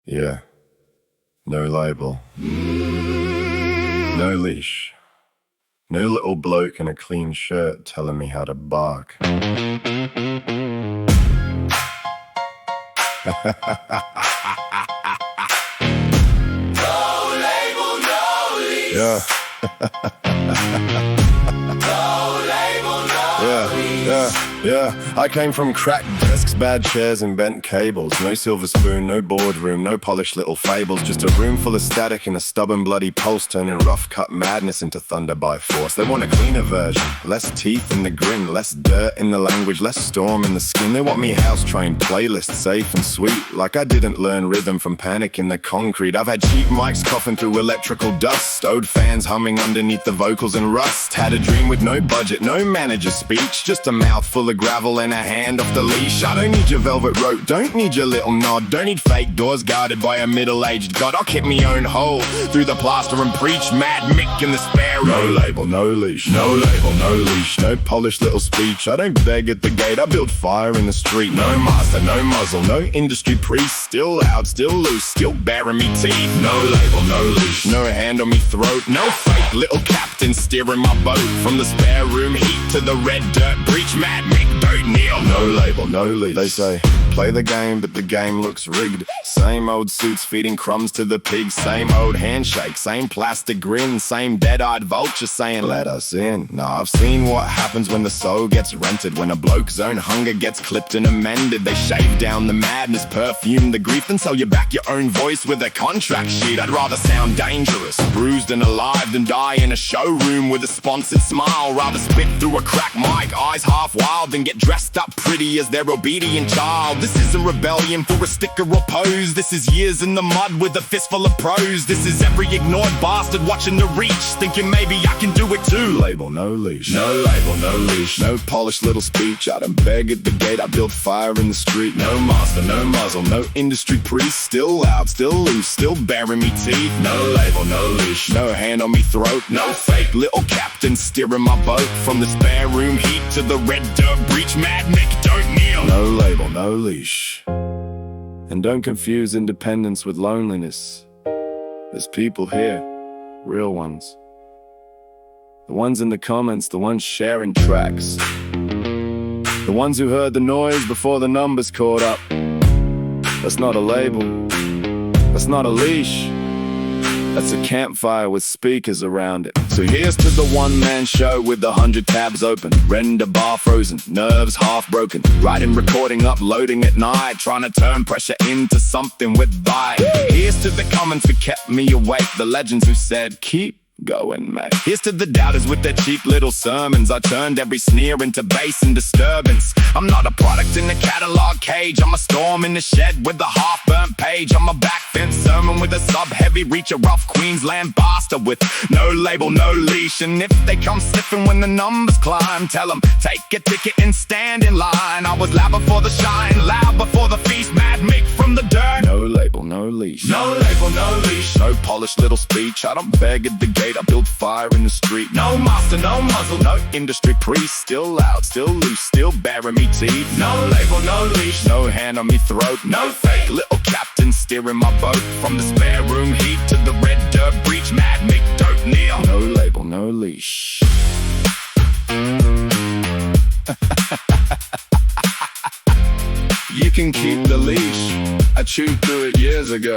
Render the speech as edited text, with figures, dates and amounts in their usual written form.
Yeah, no label, no leash, no little bloke in a clean shirt telling me how to bark. No label, no leash. Yeah. No label, no leash. Yeah, I came from cracked desks, bad chairs and bent cables. No silver spoon, no boardroom, no polished little fables. Just a room full of static and a stubborn bloody pulse, turning rough cut madness into thunder by force. They want a cleaner version, less teeth in the grin, less dirt in the language, less storm in the skin. They want me house-trained playlist, safe and sweet, like I didn't learn rhythm from Panic in the Concrete. I've had cheap mics coughing through electrical dust, old fans humming underneath the vocals and rust. Had a dream with no budget, no manager speech, just a mouthful of gravel and a hand off the leash. I don't need your velvet rope, don't need your little nod, don't need fake doors guarded by a middle-aged god. I'll keep me own hole through the plaster and preach Mad Mick in the spare room. No label, no leash, no label, no leash, no polished little speech. I don't beg at the gate, I build fire in the street. No master, no muzzle, no industry priest, still loud, still loose, still bearing me teeth. No label, no leash, no hand on me throat, no fake little captain steering my boat from the spare room heat to the red dirt breach. Mad Mick, don't kneel. No label, no leash. They say, play the game, but the game looks rigged. Same old suits feeding crumbs to the pigs. Same old handshake, same plastic grin. Same dead-eyed vulture saying, let us in. Nah, I've seen what happens when the soul gets rented, when a bloke's own hunger gets clipped and amended. They shave down the madness, perfume the grief, and sell you back your own voice with a contract sheet. I'd rather sound dangerous, bruised and alive, than die in a showroom with a sponsored smile. Rather spit through a cracked mic, eyes half wild, than get dressed up pretty as their obedient child. This isn't rebellion for a sticker or pose. This is years in the mud with a fistful of pros. This is every ignored bastard watching the reach, thinking maybe I can do it too. Label, no leash, no label, no leash, no polished little speech. I don't beg at the gate, I build fire in the street. No master, no muzzle, no industry priest, still loud, still loose, still bearing me teeth. No label, no leash, no hand on me throat, no fake little captain steering my boat from the spare room heat to the red dirt breach. Mad Mick, don't kneel. No label, no leash. And don't confuse independence with loneliness. There's people here, real ones. The ones in the comments, the ones sharing tracks. The ones who heard the noise before the numbers caught up. That's not a label, that's not a leash. That's a campfire with speakers around it. So here's to the one-man show with 100 tabs open, render bar frozen, nerves half broken, writing, recording, uploading at night, trying to turn pressure into something with vibe. Here's to the comments who kept me awake, the legends who said keep going, mate. Here's to the doubters with their cheap little sermons. I turned every sneer into bass and disturbance. I'm not a product in the catalog cage, I'm a storm in the shed with a half-burnt page. I'm a back-fence sermon with a sub-heavy reach, a rough Queensland bastard with no label, no leash. And if they come sniffing when the numbers climb, tell them take a ticket and stand in line. I was loud before the shine, loud before the feast. Mad Mick from the dirt. No label, no leash, no label, no leash, no polished little speech. I don't beg at the gate, I build fire in the street. No master, no muzzle, no industry priest, still loud, still loose, still bearing me teeth. No label, no leash, no hand on me throat, no fake little captain steering my boat from the spare room heat to the red dirt breach. Mad Mick, don't kneel. No label, no leash. You can keep the leash, I chewed through it years ago.